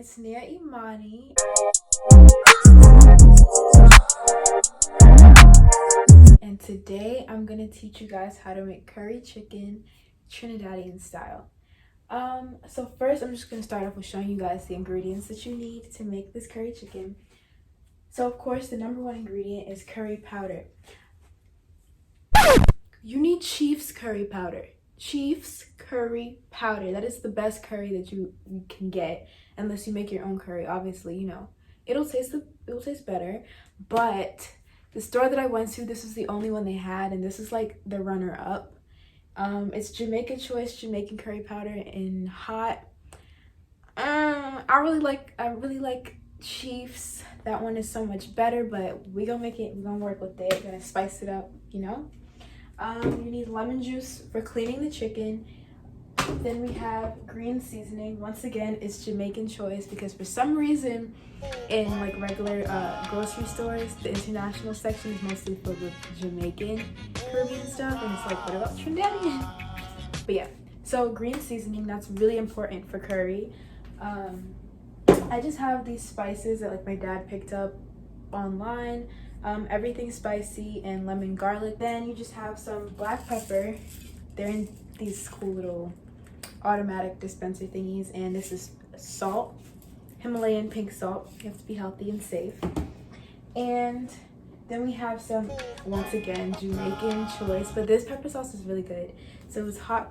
it's Nia Imani. And today I'm gonna teach you guys how to make curry chicken Trinidadian style. So first I'm just gonna start off with showing you guys the ingredients that you need to make this curry chicken. So of course the number one ingredient is curry powder. You need Chief's curry powder. Chief's curry powder. That is the best curry that you can get, unless you make your own curry. Obviously, you know, it'll taste better. But the store that I went to, this was the only one they had, and this is like the runner up. It's Jamaican Choice Jamaican curry powder in hot. I really like Chief's. That one is so much better, but we're gonna work with it. We're gonna spice it up, you know. You need lemon juice for cleaning the chicken. Then we have green seasoning. Once again, it's Jamaican Choice, because for some reason in like regular grocery stores, the international section is mostly filled with Jamaican Caribbean stuff, and it's like, what about Trinidadian? But yeah, so green seasoning, that's really important for curry. I just have these spices that like my dad picked up online. Everything spicy and lemon garlic. Then you just have some black pepper. They're in these cool little automatic dispenser thingies, and this is salt, Himalayan pink salt. You have to be healthy and safe. And then we have some, once again, Jamaican Choice, but this pepper sauce is really good. So it's hot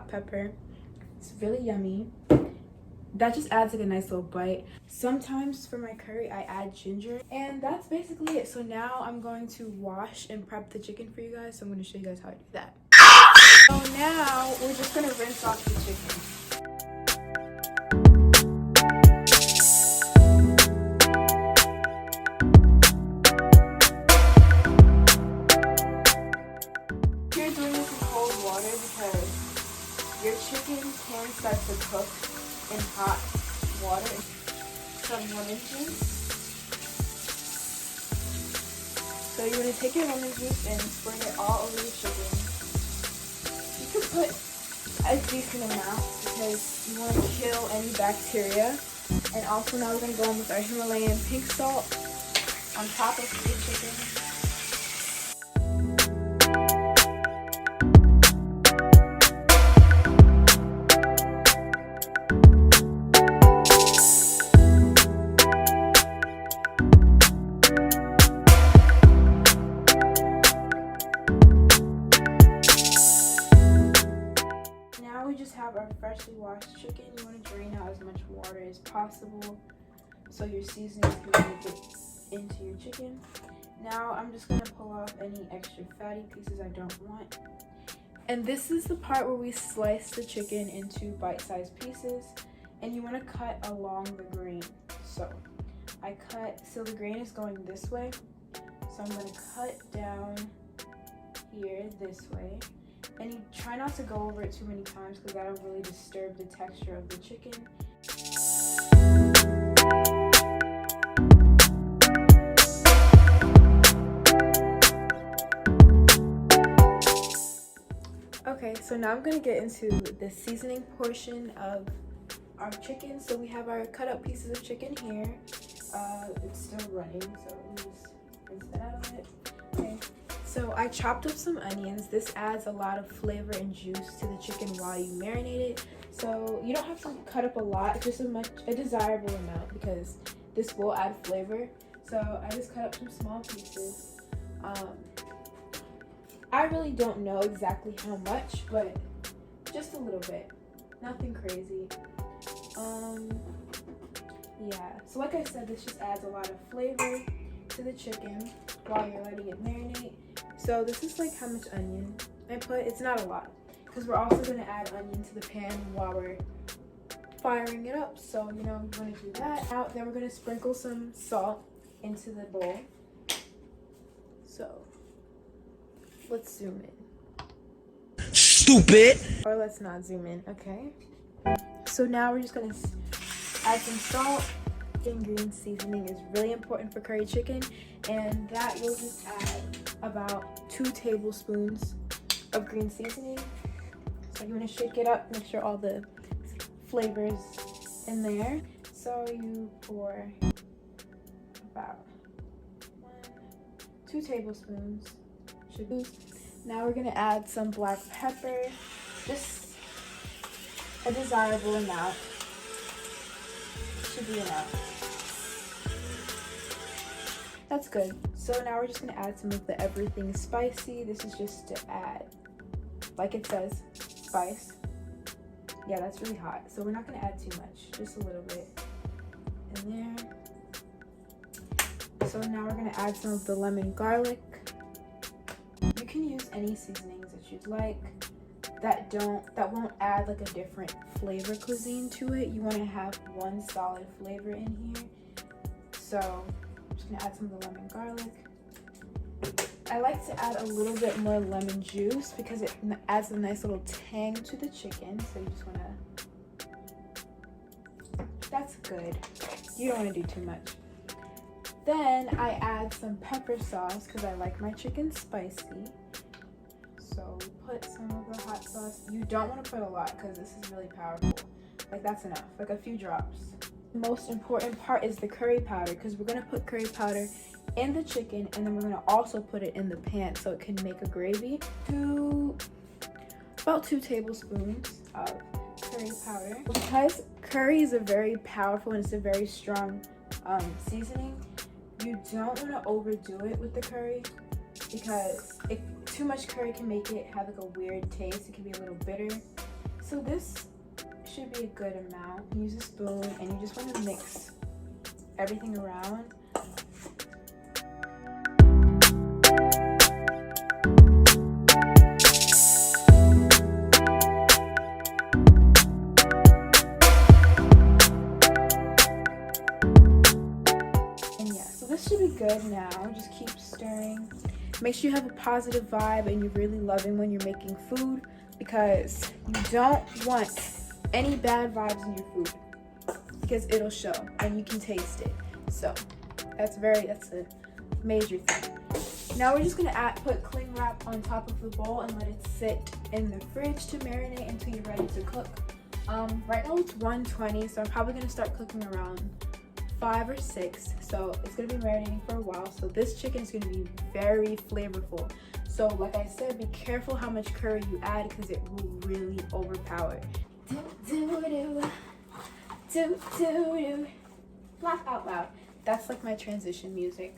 pepper. It's really yummy. That just adds like a nice little bite. Sometimes for my curry I add ginger, and that's basically it. So now I'm going to wash and prep the chicken for you guys. So I'm going to show you guys how I do that. So now we're just going to rinse off the chicken. You're doing this in cold water because your chicken can start to cook in hot water. Some lemon juice. So you're going to take your lemon juice and spread it all over the chicken. You can put a decent amount because you want to kill any bacteria. And also now we're going to go in with our Himalayan pink salt on top of the chicken. Have our freshly washed chicken. You want to drain out as much water as possible so your seasonings can make it into your chicken. Now I'm just going to pull off any extra fatty pieces I don't want. And this is the part where we slice the chicken into bite-sized pieces, and you want to cut along the grain. So the grain is going this way, so I'm going to cut down here this way. And you try not to go over it too many times because that'll really disturb the texture of the chicken. Okay, so now I'm going to get into the seasoning portion of our chicken. So we have our cut up pieces of chicken here. It's still running, so let me just rinse that out of it. Okay. So I chopped up some onions. This adds a lot of flavor and juice to the chicken while you marinate it. So you don't have to cut up a lot, just a desirable amount, because this will add flavor. So I just cut up some small pieces. I really don't know exactly how much, but just a little bit. Nothing crazy. Yeah, so like I said, this just adds a lot of flavor to the chicken while you're letting it marinate. So this is like how much onion I put. It's not a lot, because we're also going to add onion to the pan while we're firing it up. So, you know, we're going to do that. Now, then we're going to sprinkle some salt into the bowl. So let's zoom in. Stupid! Or let's not zoom in, okay? So now we're just going to add some salt. Green seasoning is really important for curry chicken, and that will just add about 2 tablespoons of green seasoning. So you want to shake it up, make sure all the flavors in there. So you pour about 2 tablespoons. Now we're gonna add some black pepper, just a desirable amount. Should be enough. That's good. So now we're just gonna add some of the everything spicy. This is just to add, like it says, spice. Yeah, that's really hot. So we're not gonna add too much, just a little bit in there. So now we're gonna add some of the lemon garlic. You can use any seasonings that you'd like that won't add like a different flavor cuisine to it. You want to have one solid flavor in here. So I'm just gonna add some of the lemon garlic. I like to add a little bit more lemon juice because it adds a nice little tang to the chicken. So you just wanna, that's good. You don't wanna do too much. Then I add some pepper sauce because I like my chicken spicy. So we put some of the hot sauce. You don't want to put a lot because this is really powerful. Like that's enough, like a few drops. The most important part is the curry powder because we're gonna put curry powder in the chicken and then we're gonna also put it in the pan so it can make a gravy. About 2 tablespoons of curry powder. Because curry is a very powerful and it's a very strong seasoning, you don't want to overdo it with the curry because too much curry can make it have like a weird taste. It can be a little bitter. So this should be a good amount. Use a spoon and you just want to mix everything around. This should be good now. Just keep stirring. Make sure you have a positive vibe and you're really loving when you're making food because you don't want any bad vibes in your food because it'll show and you can taste it. So that's a major thing. Now we're just gonna put cling wrap on top of the bowl and let it sit in the fridge to marinate until you're ready to cook. Right now it's 120, so I'm probably gonna start cooking around 5 or 6, so it's gonna be marinating for a while. So this chicken is gonna be very flavorful. So like I said, be careful how much curry you add because it will really overpower. Laugh out loud. That's like my transition music.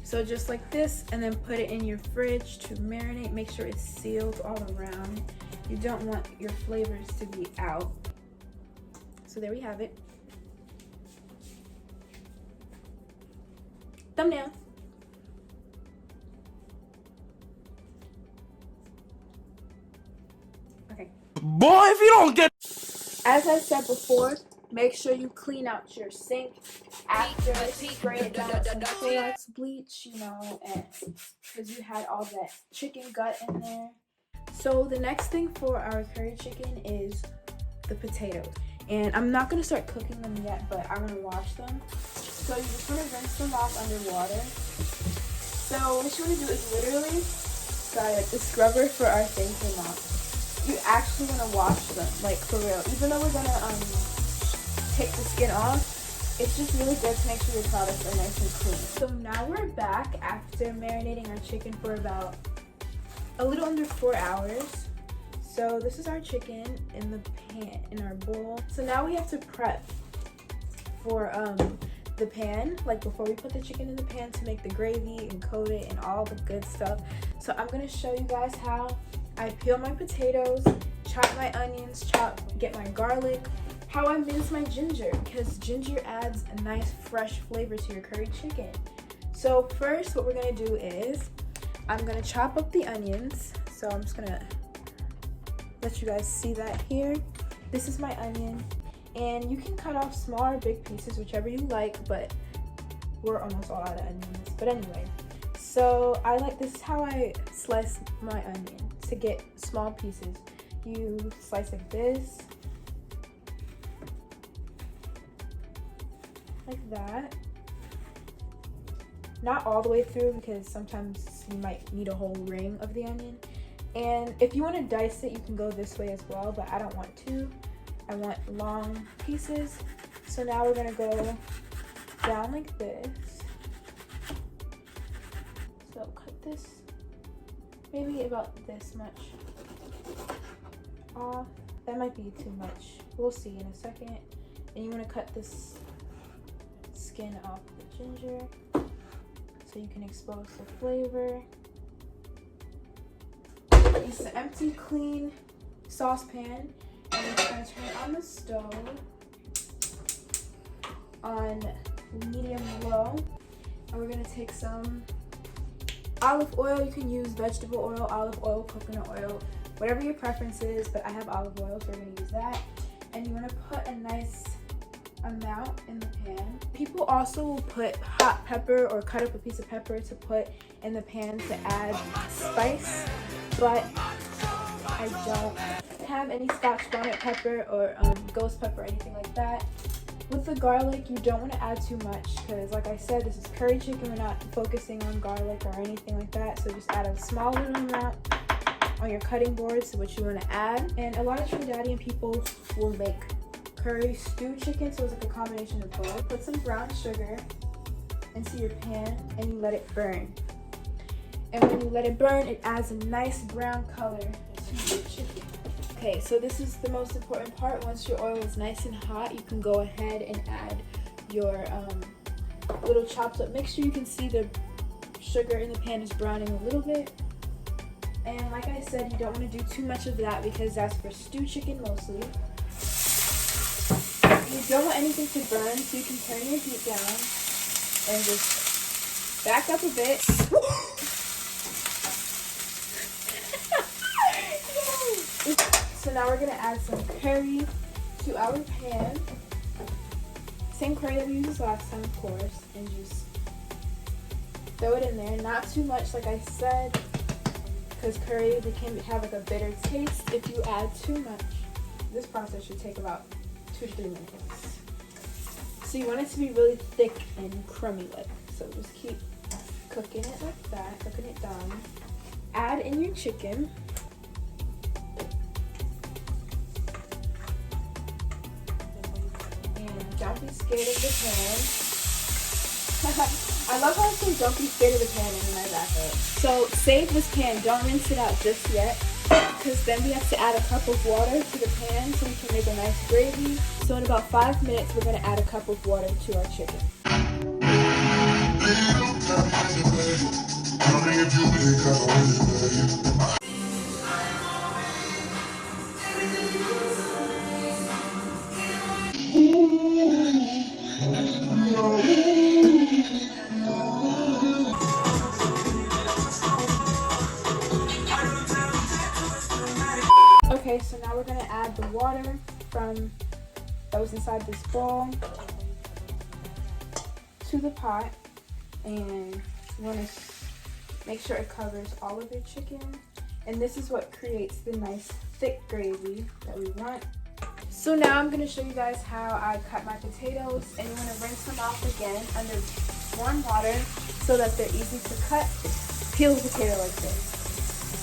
So just like this, and then put it in your fridge to marinate. Make sure it's sealed all around. You don't want your flavors to be out. So there we have it. Thumbnail. Okay. Boy, if you don't get... As I said before, make sure you clean out your sink after spray it down with some Clorox bleach, you know, and because you had all that chicken gut in there. So the next thing for our curry chicken is the potatoes. And I'm not going to start cooking them yet, but I'm going to wash them. So you just want to rinse them off under water. So what you want to do is literally, sorry, like the scrubber for our thing came off. You actually want to wash them, like for real. Even though we're going to take the skin off, it's just really good to make sure your products are nice and clean. So now we're back after marinating our chicken for about a little under 4 hours. So this is our chicken in the pan, in our bowl. So now we have to prep for the pan, like before we put the chicken in the pan to make the gravy and coat it and all the good stuff. So I'm gonna show you guys how I peel my potatoes, chop my onions, get my garlic, how I mince my ginger, because ginger adds a nice fresh flavor to your curry chicken. So first what we're gonna do is I'm gonna chop up the onions. So I'm just gonna let you guys see that here. This is my onion, and you can cut off small or big pieces, whichever you like, but we're almost all out of onions. But anyway, so this is how I slice my onion to get small pieces. You slice like this, like that. Not all the way through because sometimes you might need a whole ring of the onion. And if you want to dice it, you can go this way as well, but I don't want to. I want long pieces. So now we're gonna go down like this. So cut this maybe about this much off. That might be too much. We'll see in a second. And you want to cut this skin off the ginger so you can expose the flavor. Use an empty, clean saucepan, and we're going to turn it on the stove on medium low. And we're going to take some olive oil. You can use vegetable oil, olive oil, coconut oil, whatever your preference is, but I have olive oil, so we're going to use that. And you want to put a nice amount in the pan. People also will put hot pepper or cut up a piece of pepper to put in the pan to add spice, but I don't have any Scotch bonnet pepper or ghost pepper or anything like that. With the garlic, you don't want to add too much because, like I said, this is curry chicken. We're not focusing on garlic or anything like that, so just add a small little amount on your cutting board to what you want to add. And a lot of Trinidadian people will make curry stew chicken, so it's like a combination of both. Put some brown sugar into your pan and you let it burn. And when you let it burn, it adds a nice brown color to your chicken. Okay, so this is the most important part. Once your oil is nice and hot, you can go ahead and add your little chopped up mixture. You can see the sugar in the pan is browning a little bit. And like I said, you don't want to do too much of that because that's for stew chicken mostly. You don't want anything to burn, so you can turn your heat down and just back up a bit. So now we're gonna add some curry to our pan. Same curry that we used last time, of course, and just throw it in there. Not too much, like I said, because curry can have like a bitter taste if you add too much. This process should take about 2 to 3 minutes. So you want it to be really thick and crummy like. So just keep cooking it like that, cooking it down. Add in your chicken. And don't be scared of the pan. I love how I say don't be scared of the pan in my backup. So save this pan, don't rinse it out just yet, because then we have to add a cup of water to the pan so we can make a nice gravy. So in about 5 minutes, we're going to add a cup of water to our chicken. Okay, so now we're going to add the water that was inside this bowl to the pot, and you want to make sure it covers all of your chicken. And this is what creates the nice thick gravy that we want. So now I'm going to show you guys how I cut my potatoes, and you want to rinse them off again under warm water so that they're easy to cut. Peel the potato like this.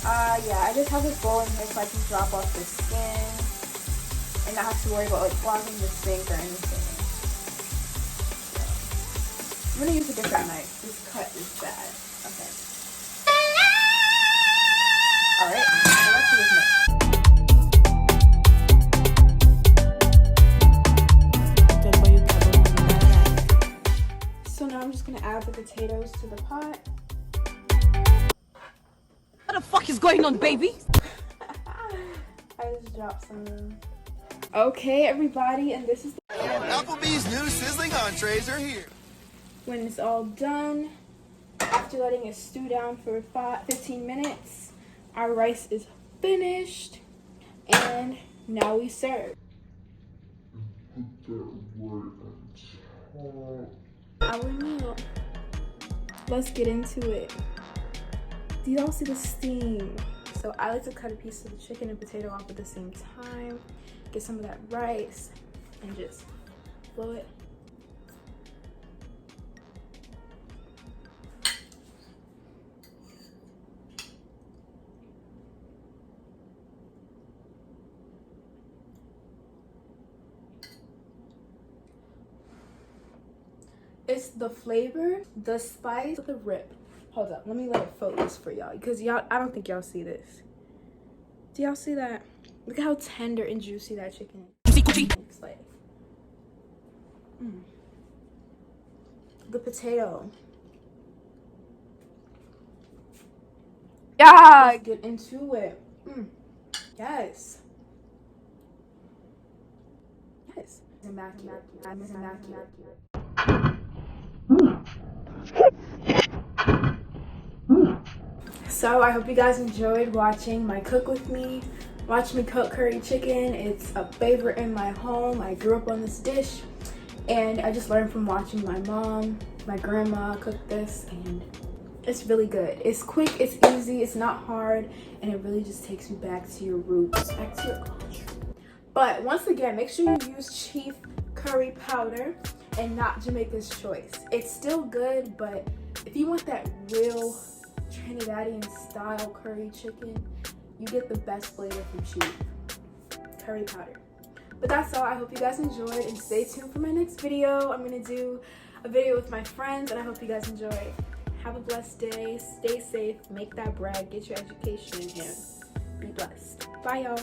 Yeah, I just have this bowl in here so I can drop off the skin and not have to worry about like clogging the sink or anything. So, I'm gonna use a different knife. This cut is bad. Okay. Alright, so let's do this next. So now I'm just gonna add the potatoes to the pot. What the fuck is going on, baby? I just dropped some. Okay, everybody, and this is the Applebee's new sizzling entrees are here. when it's all done. After letting it stew down for 15 minutes, our rice is finished, and now we serve. Our meal. Let's get into it. Do y'all see the steam? So I like to cut a piece of the chicken and potato off at the same time, get some of that rice, and just blow it. It's the flavor, the spice, the rip. Hold up, let me let it focus for y'all, because y'all, I don't think y'all see this. Do y'all see that? Look at how tender and juicy that chicken is. It's like, the potato. Yeah, let's get into it. Yes. Yes. So I hope you guys enjoyed watching my cook with me. Watch me cook curry chicken. It's a favorite in my home. I grew up on this dish, and I just learned from watching my mom, my grandma cook this, and it's really good. It's quick, it's easy, it's not hard, and it really just takes you back to your roots, back to your culture. But once again, make sure you use chief curry powder and not Jamaica's choice. It's still good, but if you want that real Trinidadian style curry chicken, you get the best flavor from chief curry powder. But that's all. I hope you guys enjoyed, and stay tuned for my next video. I'm gonna do a video with my friends, and I hope you guys enjoy. Have a blessed day, stay safe, make that bread, get your education, and be blessed. Bye y'all.